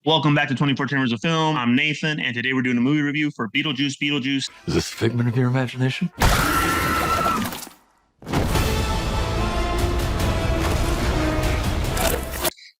Welcome back to 24 Chambers of Film. I'm Nathan, and today we're doing a movie review for Beetlejuice Beetlejuice. Is this a figment of your imagination?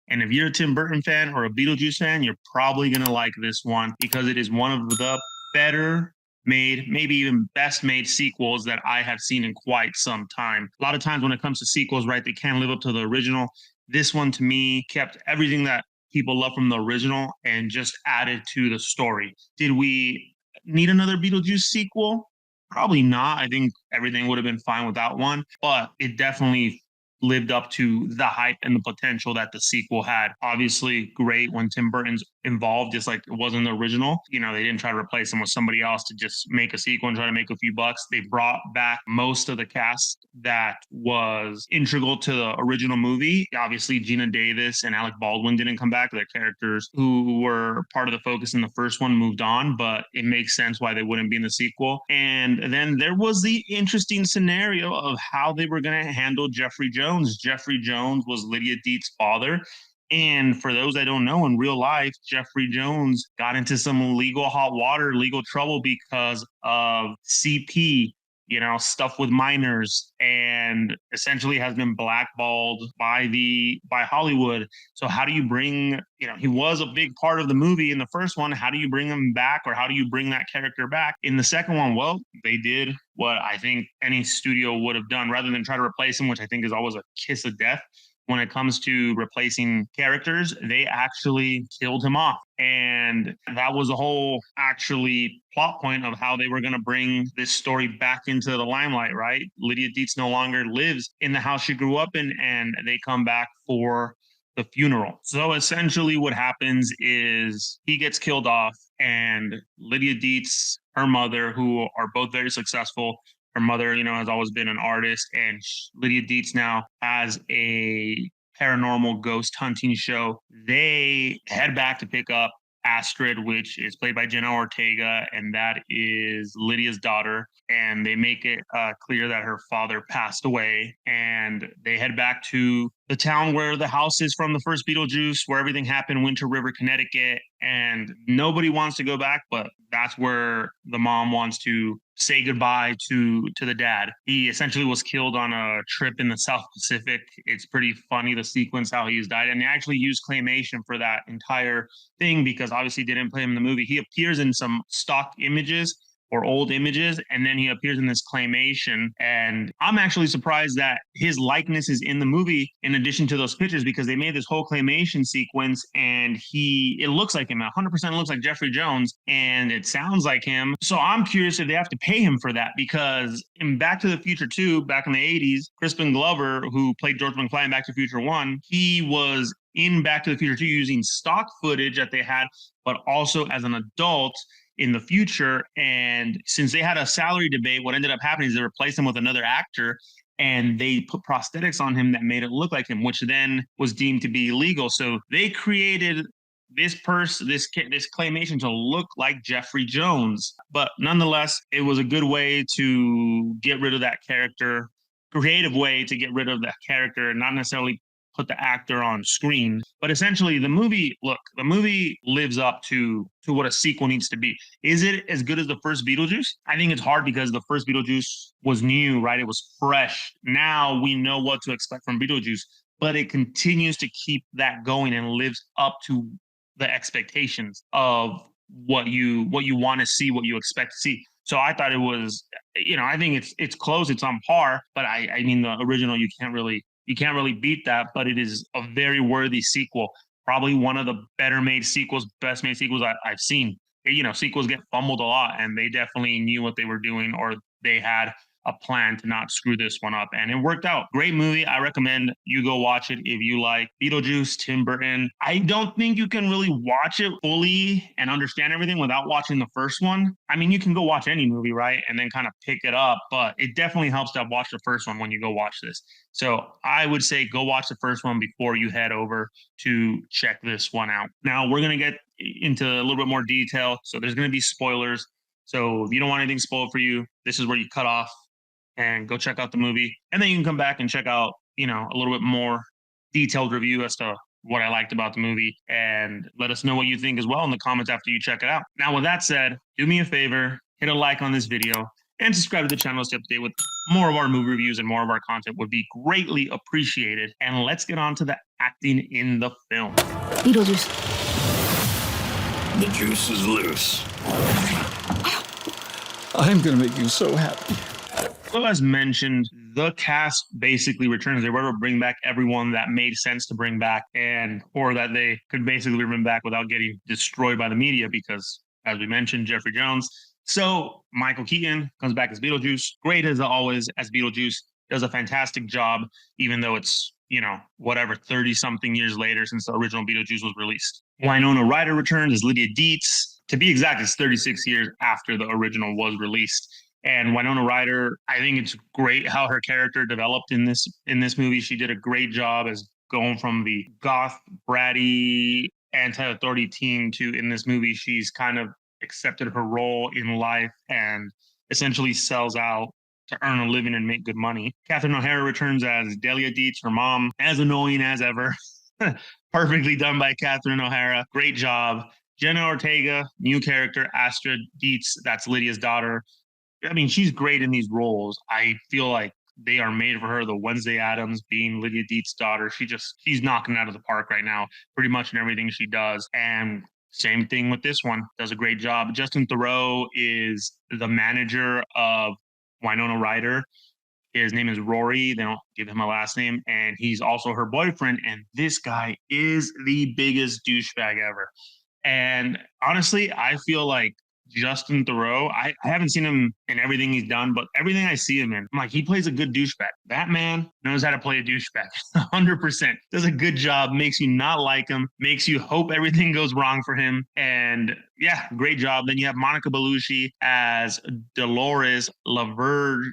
And if you're a Tim Burton fan or a Beetlejuice fan, you're probably going to like this one because it is one of the better made, maybe even best made sequels that I have seen in quite some time. A lot of times when it comes to sequels, right, they can't live up to the original. This one, to me, kept everything that people love from the original and just added to the story. Did we need another Beetlejuice sequel? Probably not. I think everything would have been fine without one, but it definitely lived up to the hype and the potential that the sequel had. Obviously, great when Tim Burton's involved, just like it wasn't the original. You know, they didn't try to replace him with somebody else to just make a sequel and try to make a few bucks. They brought back most of the cast that was integral to the original movie. Obviously, Gina Davis and Alec Baldwin didn't come back. Their characters who were part of the focus in the first one moved on, but it makes sense why they wouldn't be in the sequel. And then there was the interesting scenario of how they were going to handle Jeffrey Jones. Jeffrey Jones was Lydia Deetz's father. And for those that don't know, in real life, Jeffrey Jones got into some legal hot water, legal trouble because of CP, you know, stuff with minors, and essentially has been blackballed by Hollywood. So how do you bring, you know, he was a big part of the movie in the first one. How do you bring him back, or how do you bring that character back in the second one? Well, they did what I think any studio would have done rather than try to replace him, which I think is always a kiss of death. When it comes to replacing characters, they actually killed him off. And that was a whole actually plot point of how they were going to bring this story back into the limelight, right? Lydia Deetz no longer lives in the house she grew up in, and they come back for the funeral. So essentially what happens is he gets killed off, and Lydia Deetz, her mother, who are both very successful. Her mother, you know, has always been an artist, and Lydia Deetz now has a paranormal ghost hunting show. They head back to pick up Astrid, which is played by Jenna Ortega, and that is Lydia's daughter. And they make it clear that her father passed away, and they head back to the town where the house is from the first Beetlejuice, where everything happened, Winter River, Connecticut. And nobody wants to go back, but that's where the mom wants to say goodbye to the dad. He essentially was killed on a trip in the South Pacific. It's pretty funny, the sequence, how he's died. And they actually used claymation for that entire thing because obviously they didn't play him in the movie. He appears in some stock images or old images, and then he appears in this claymation. And I'm actually surprised that his likeness is in the movie in addition to those pictures, because they made this whole claymation sequence and it looks like him. 100% looks like Jeffrey Jones, and it sounds like him. So I'm curious if they have to pay him for that, because in Back to the Future 2, back in the 80s, Crispin Glover, who played George McFly in Back to the Future 1, he was in Back to the Future 2 using stock footage that they had, but also as an adult in the future. And since they had a salary debate, what ended up happening is they replaced him with another actor, and they put prosthetics on him that made it look like him, which then was deemed to be illegal. So they created this claymation to look like Jeffrey Jones. But nonetheless, it was a good way to get rid of that character, creative way to get rid of that character, not necessarily put the actor on screen. But essentially the movie lives up to what a sequel needs to be. Is it as good as the first Beetlejuice? I think it's hard because the first Beetlejuice was new, right? It was fresh. Now we know what to expect from Beetlejuice, but it continues to keep that going and lives up to the expectations of what you want to see, what you expect to see. So I thought it was, you know, I think it's close, it's on par, but I mean the original, you can't really beat that, but it is a very worthy sequel. Probably one of the better made sequels, best made sequels I've seen. You know, sequels get fumbled a lot, and they definitely knew what they were doing, or they had a plan to not screw this one up, and it worked out. Great movie. I recommend you go watch it if you like Beetlejuice, Tim Burton. I don't think you can really watch it fully and understand everything without watching the first one. I mean, you can go watch any movie, right, and then kind of pick it up, but it definitely helps to watch the first one when you go watch this. So I would say go watch the first one before you head over to check this one out. Now we're going to get into a little bit more detail, so there's going to be spoilers. So if you don't want anything spoiled for you, this is where you cut off and go check out the movie. And then you can come back and check out, you know, a little bit more detailed review as to what I liked about the movie, and let us know what you think as well in the comments after you check it out. Now, with that said, do me a favor, hit a like on this video, and subscribe to the channel to stay up to date with more of our movie reviews and more of our content would be greatly appreciated. And let's get on to the acting in the film. Beetlejuice. The juice is loose. I'm gonna make you so happy. So as mentioned, the cast basically returns. They were able to bring back everyone that made sense to bring back, or that they could basically bring back without getting destroyed by the media because, as we mentioned, Jeffrey Jones. So Michael Keaton comes back as Beetlejuice. Great as always as Beetlejuice. Does a fantastic job, even though it's, 30-something years later since the original Beetlejuice was released. Winona Ryder returns as Lydia Deetz. To be exact, it's 36 years after the original was released. And Winona Ryder, I think it's great how her character developed in this movie. She did a great job as going from the goth, bratty, anti-authority teen to, in this movie, she's kind of accepted her role in life and essentially sells out to earn a living and make good money. Catherine O'Hara returns as Delia Deetz, her mom, as annoying as ever. Perfectly done by Catherine O'Hara. Great job. Jenna Ortega, new character, Astrid Deetz, that's Lydia's daughter. I mean, she's great in these roles. I feel like they are made for her. The Wednesday Addams being Lydia Deetz's daughter, she's knocking it out of the park right now, pretty much in everything she does. And same thing with this one, does a great job. Justin Theroux is the manager of Winona Ryder. His name is Rory. They don't give him a last name. And he's also her boyfriend. And this guy is the biggest douchebag ever. And honestly, I feel like Justin Theroux, I haven't seen him in everything he's done, but everything I see him in, I'm like, he plays a good douchebag. That man knows how to play a douchebag. 100%. Does a good job, makes you not like him, makes you hope everything goes wrong for him. And yeah, great job. Then you have Monica Bellucci as Dolores Laverge,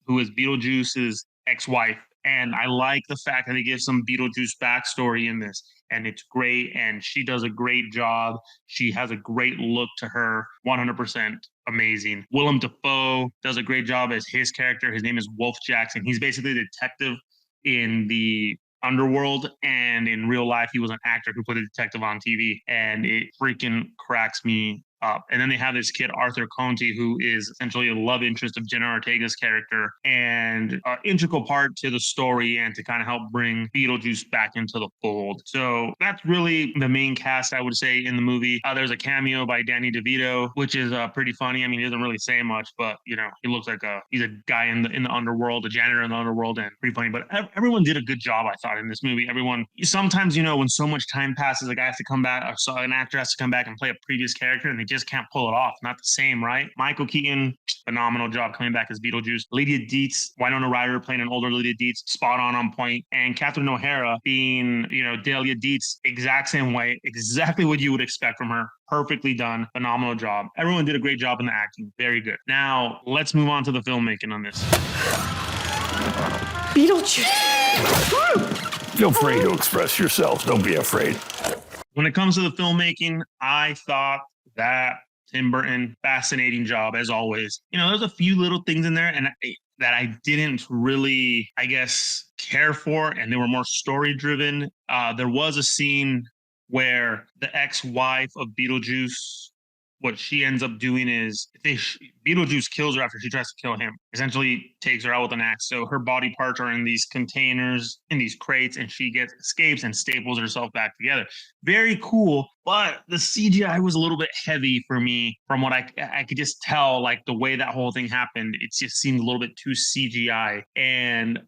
who is Beetlejuice's ex-wife. And I like the fact that they give some Beetlejuice backstory in this. And it's great. And she does a great job. She has a great look to her. 100% amazing. Willem Dafoe does a great job as his character. His name is Wolf Jackson. He's basically a detective in the underworld. And in real life, he was an actor who played a detective on TV. And it freaking cracks me up. And then they have this kid, Arthur Conti, who is essentially a love interest of Jenna Ortega's character and an integral part to the story and to kind of help bring Beetlejuice back into the fold. So that's really the main cast, I would say, in the movie. There's a cameo by Danny DeVito, which is pretty funny. I mean, he doesn't really say much, but, he looks like he's a guy in the underworld, a janitor in the underworld, and pretty funny. But everyone did a good job, I thought, in this movie. Everyone, sometimes, when so much time passes, a guy has to come back, or an actor has to come back and play a previous character, and they just can't pull it off. Not the same, right? Michael Keaton, phenomenal job coming back as Beetlejuice. Lydia Deetz, Winona Ryder playing an older Lydia Deetz, spot on point. And Catherine O'Hara being, Delia Deetz, exact same way, exactly what you would expect from her. Perfectly done. Phenomenal job. Everyone did a great job in the acting. Very good. Now, let's move on to the filmmaking on this. Beetlejuice. Feel free to express yourself. Don't be afraid. When it comes to the filmmaking, I thought that Tim Burton, fascinating job as always. There's a few little things in there that I didn't really, I guess, care for, and they were more story driven. There was a scene where the ex-wife of Beetlejuice, what she ends up doing is Beetlejuice kills her after she tries to kill him, essentially takes her out with an axe. So her body parts are in these containers, in these crates, and she escapes and staples herself back together. Very cool, but the CGI was a little bit heavy for me from what I could just tell, like the way that whole thing happened. It just seemed a little bit too CGI.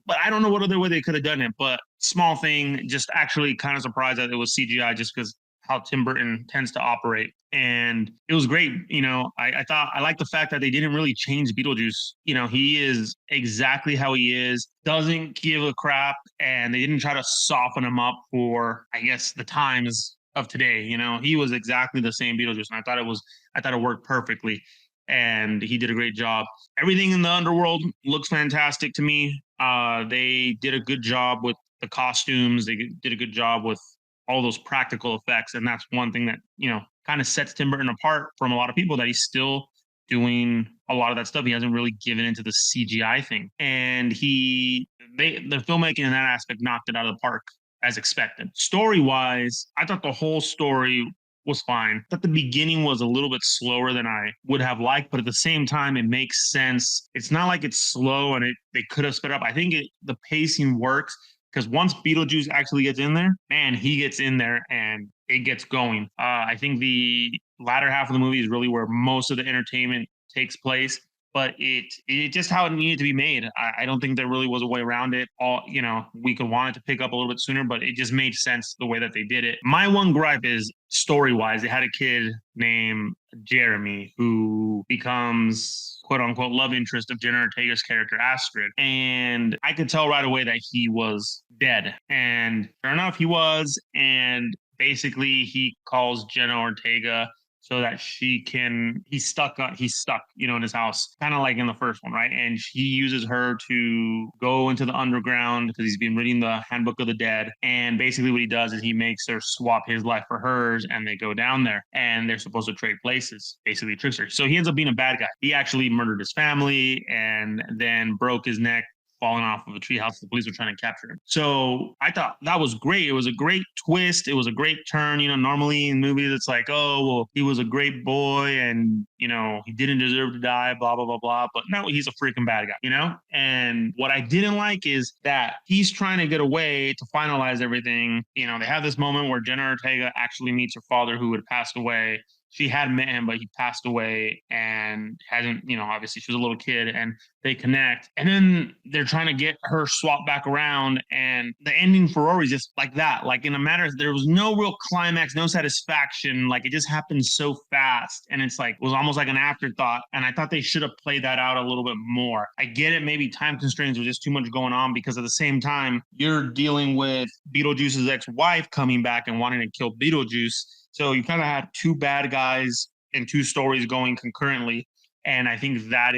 But I don't know what other way they could have done it, but small thing, just actually kind of surprised that it was CGI just because how Tim Burton tends to operate. And it was great. I like the fact that they didn't really change Beetlejuice. He is exactly how he is, doesn't give a crap, and they didn't try to soften him up for, I guess, the times of today. He was exactly the same Beetlejuice, and I thought it worked perfectly, and he did a great job. Everything in the underworld looks fantastic to me. They did a good job with the costumes. They did a good job with all those practical effects. And that's one thing that, kind of sets Tim Burton apart from a lot of people, that he's still doing a lot of that stuff. He hasn't really given into the CGI thing. And the filmmaking in that aspect knocked it out of the park. as expected. Story-wise, I thought the whole story was fine. I thought the beginning was a little bit slower than I would have liked, but at the same time, it makes sense. It's not like it's slow and they could have sped up. I think the pacing works because once Beetlejuice actually gets in there, man, he gets in there and it gets going. I think the latter half of the movie is really where most of the entertainment takes place. But it just how it needed to be made. I don't think there really was a way around it. We could want it to pick up a little bit sooner, but it just made sense the way that they did it. My one gripe is story-wise, they had a kid named Jeremy who becomes quote unquote love interest of Jenna Ortega's character Astrid. And I could tell right away that he was dead. And fair enough, he was. And basically he calls Jenna Ortega so that he's stuck, in his house, kind of like in the first one, right? And he uses her to go into the underground because he's been reading the Handbook of the Dead. And basically what he does is he makes her swap his life for hers and they go down there and they're supposed to trade places, basically tricks her. So he ends up being a bad guy. He actually murdered his family and then broke his neck falling off of a treehouse. The police were trying to capture him. So I thought that was great. It was a great twist. It was a great turn. Normally in movies, it's like, oh, well, he was a great boy and, he didn't deserve to die, blah, blah, blah, blah. But no, he's a freaking bad guy, And what I didn't like is that he's trying to get away to finalize everything. They have this moment where Jenna Ortega actually meets her father who had passed away. She had met him, but he passed away and hasn't, obviously she was a little kid and they connect. And then they're trying to get her swapped back around. And the ending for Rory is just like that. Like in a matter, there was no real climax, no satisfaction. Like it just happened so fast. And it's like, it was almost like an afterthought. And I thought they should have played that out a little bit more. I get it. Maybe time constraints were just too much going on because at the same time, you're dealing with Beetlejuice's ex-wife coming back and wanting to kill Beetlejuice. So you kind of had two bad guys and two stories going concurrently. And I think that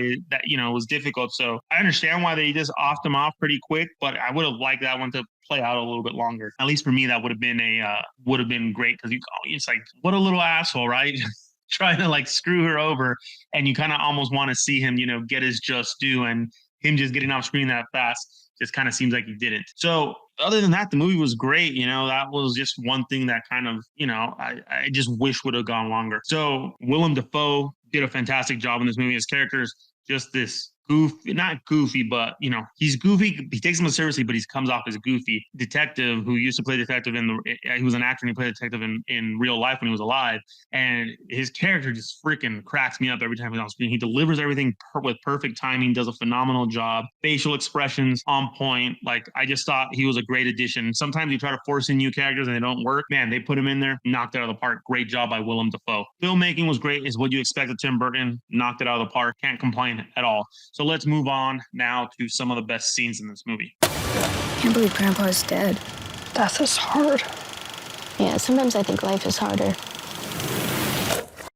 was difficult. So I understand why they just offed them off pretty quick, but I would have liked that one to play out a little bit longer. At least for me, that would have been great because it's like, what a little asshole, right? Trying to like screw her over. And you kind of almost want to see him, get his just due, and him just getting off screen that fast just kind of seems like he didn't. So other than that, the movie was great. That was just one thing that kind of, I just wish would have gone longer. So Willem Dafoe did a fantastic job in this movie. His character is just this not goofy, but he's goofy. He takes him seriously, but he comes off as a goofy detective who used to play detective he was an actor and he played detective in real life when he was alive. And his character just freaking cracks me up every time he's on screen. He delivers everything with perfect timing, does a phenomenal job. Facial expressions on point. Like I just thought he was a great addition. Sometimes you try to force in new characters and they don't work. Man, they put him in there, knocked it out of the park. Great job by Willem Dafoe. Filmmaking was great, is what you expect of Tim Burton. Knocked it out of the park. Can't complain at all. So let's move on now to some of the best scenes in this movie. Can't believe Grandpa's dead. Death is hard. Yeah, sometimes I think life is harder.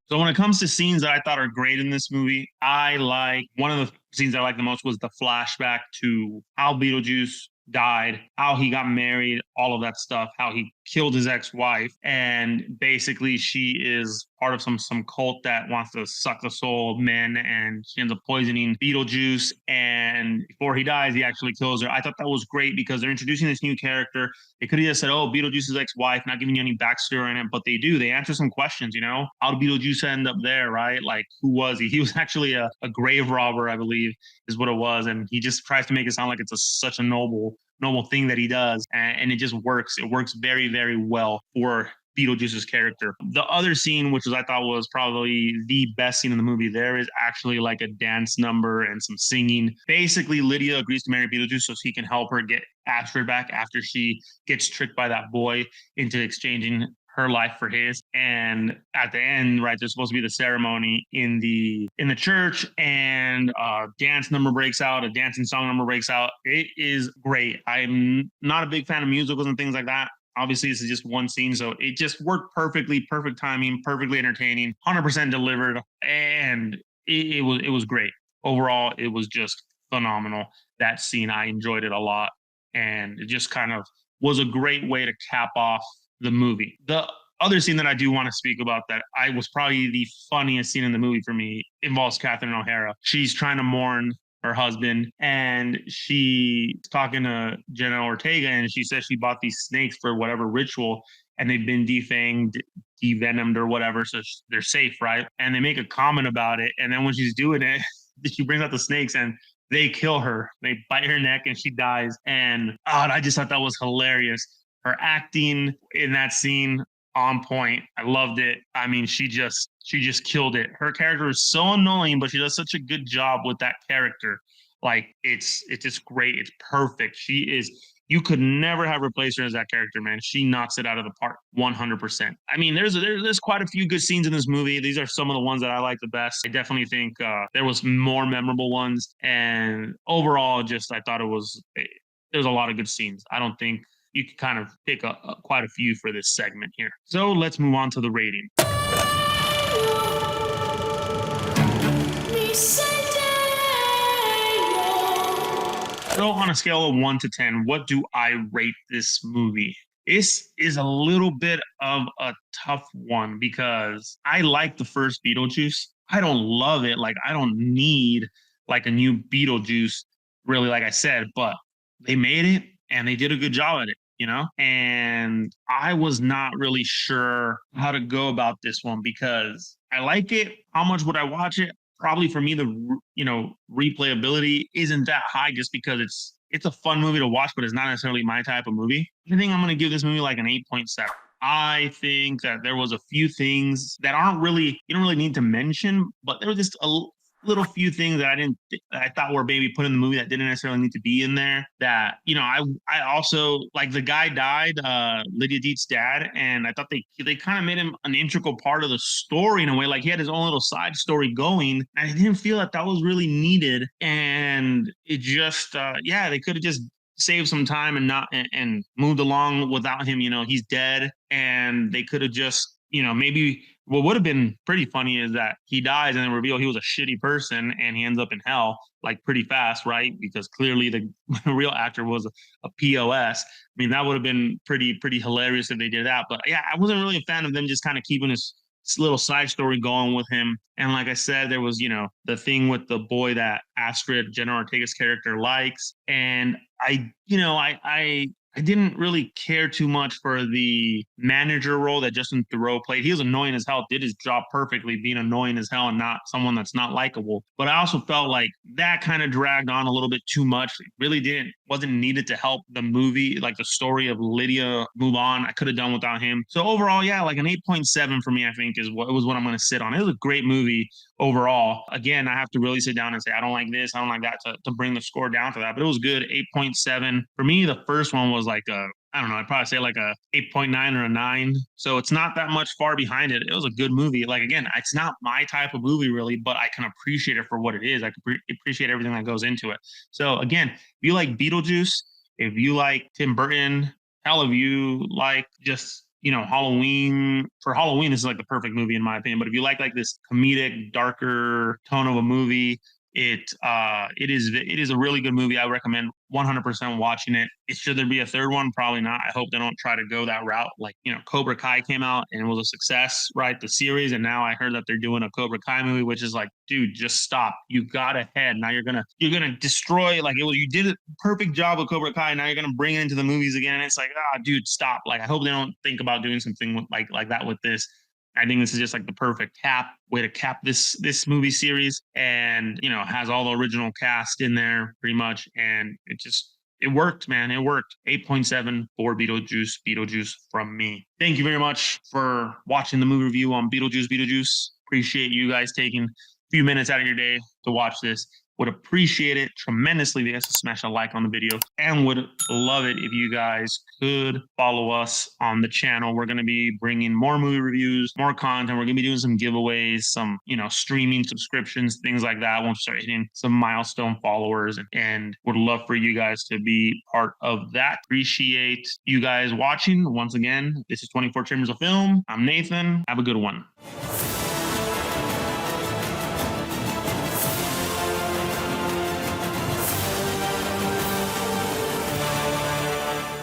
So when it comes to scenes that I thought are great in this movie, one of the scenes I liked the most was the flashback to how Beetlejuice died, how he got married, all of that stuff, how he killed his ex-wife. And basically she is part of some cult that wants to suck the soul of men, and she ends up poisoning Beetlejuice. And before he dies, he actually kills her. I thought that was great because they're introducing this new character. They could have just said, oh, Beetlejuice's ex-wife, not giving you any backstory in it, but they do. They answer some questions, How did Beetlejuice end up there, right? Like, who was he? He was actually a grave robber, I believe, is what it was. And he just tries to make it sound like it's such a noble thing that he does. And it just works. It works very, very well for Beetlejuice's character. The other scene, which I thought was probably the best scene in the movie, there is actually like a dance number and some singing. Basically, Lydia agrees to marry Beetlejuice so he can help her get Astrid back after she gets tricked by that boy into exchanging her life for his. And at the end, right, there's supposed to be the ceremony in the church, and a dance number breaks out, a dancing song number breaks out. It is great. I'm not a big fan of musicals and things like that. Obviously, this is just one scene, so it just worked perfectly, perfect timing, perfectly entertaining, 100% delivered, and it was great. Overall, it was just phenomenal. That scene, I enjoyed it a lot, and it just kind of was a great way to cap off the movie. The other scene that I do want to speak about that I was probably the funniest scene in the movie for me involves Catherine O'Hara. She's trying to mourn her husband, and she's talking to Jenna Ortega, and she says she bought these snakes for whatever ritual, and they've been defanged, devenomed, or whatever, so they're safe, right? And they make a comment about it, and then when she's doing it, she brings out the snakes, and they kill her. They bite her neck, and she dies. And I just thought that was hilarious. Her acting in that scene, on point. I loved it. I mean, she just killed it. Her character is so annoying, but she does such a good job with that character. Like it's just great. It's perfect. You could never have replaced her as that character, man. She knocks it out of the park 100%. I mean, there's quite a few good scenes in this movie. These are some of the ones that I like the best. I definitely think there was more memorable ones. And overall, I thought there's a lot of good scenes. I don't think you could kind of pick quite a few for this segment here. So let's move on to the rating. So on a scale of 1 to 10, what do I rate this movie? This is a little bit of a tough one because I like the first Beetlejuice. I don't love it. Like, I don't need like a new Beetlejuice, really, like I said, but they made it and they did a good job at it, And I was not really sure how to go about this one because I like it. How much would I watch it? Probably for me, the replayability isn't that high just because it's a fun movie to watch, but it's not necessarily my type of movie. I think I'm going to give this movie like an 8.7. I think that there was a few things that you don't really need to mention, but there were just a little few things that I thought were maybe put in the movie that didn't necessarily need to be in there. That I also like the guy died, Lydia Deetz's dad, and I thought they kind of made him an integral part of the story in a way. Like he had his own little side story going, and I didn't feel that was really needed. And it just they could have just saved some time and moved along without him. He's dead, and they could have just maybe. What would have been pretty funny is that he dies and then reveal he was a shitty person and he ends up in hell like pretty fast, right? Because clearly the real actor was a POS. I mean, that would have been pretty hilarious if they did that. But yeah, I wasn't really a fan of them just kind of keeping this little side story going with him. And like I said, there was, the thing with the boy that Astrid, Jenna Ortega's character, likes. And I didn't really care too much for the manager role that Justin Theroux played. He was annoying as hell, did his job perfectly, being annoying as hell and not someone that's not likable. But I also felt like that kind of dragged on a little bit too much. It really wasn't needed to help the movie, like the story of Lydia move on. I could have done without him. So overall, yeah, like an 8.7 for me, I think is what I'm going to sit on. It was a great movie overall. Again, I have to really sit down and say, I don't like this, I don't like that to bring the score down to that. But it was good, 8.7. For me, the first one was like I'd probably say like a 8.9 or a 9. So it's not that much far behind it. It was a good movie. Like, again, it's not my type of movie really, but I can appreciate it for what it is. I can appreciate everything that goes into it. So again, if you like Beetlejuice, if you like Tim Burton, hell, if you like just Halloween, for Halloween, this is like the perfect movie in my opinion. But if you like this comedic, darker tone of a movie, it is a really good movie. I recommend 100% watching it. Should there be a third one? Probably not. I hope they don't try to go that route. Like, Cobra Kai came out and it was a success, right? The series. And now I heard that they're doing a Cobra Kai movie, which is like, dude, just stop. You got ahead. Now you're going to destroy, like, you did a perfect job with Cobra Kai. Now you're going to bring it into the movies again. And it's like, dude, stop. Like, I hope they don't think about doing something like that with this. I think this is just like the perfect way to cap this movie series, and has all the original cast in there pretty much, and it worked, man. It worked. 8.7 for Beetlejuice from me. Thank you very much for watching the movie review on Beetlejuice. Appreciate you guys taking a few minutes out of your day to watch this. Would appreciate it tremendously if you guys could smash a like on the video, and would love it if you guys could follow us on the channel. We're going to be bringing more movie reviews, more content. We're going to be doing some giveaways, some, streaming subscriptions, things like that. Once we start hitting some milestone followers, and would love for you guys to be part of that. Appreciate you guys watching. Once again, this is 24 Chambers of Film. I'm Nathan. Have a good one.